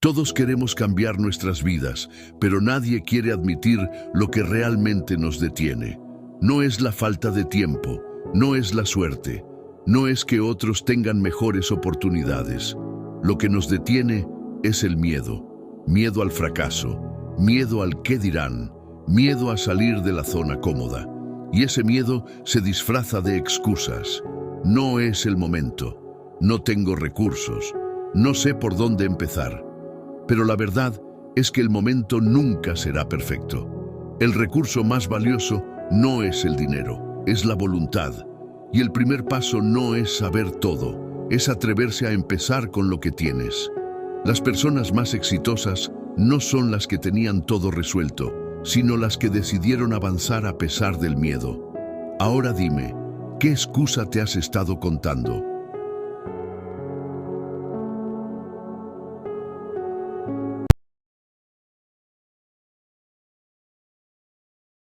Todos queremos cambiar nuestras vidas, pero nadie quiere admitir lo que realmente nos detiene. No es la falta de tiempo, no es la suerte, no es que otros tengan mejores oportunidades. Lo que nos detiene es el miedo. Miedo al fracaso, miedo al qué dirán, miedo a salir de la zona cómoda. Y ese miedo se disfraza de excusas. No es el momento, no tengo recursos, no sé por dónde empezar. Pero la verdad es que el momento nunca será perfecto. El recurso más valioso no es el dinero, es la voluntad. Y el primer paso no es saber todo, es atreverse a empezar con lo que tienes. Las personas más exitosas no son las que tenían todo resuelto, sino las que decidieron avanzar a pesar del miedo. Ahora dime, ¿qué excusa te has estado contando?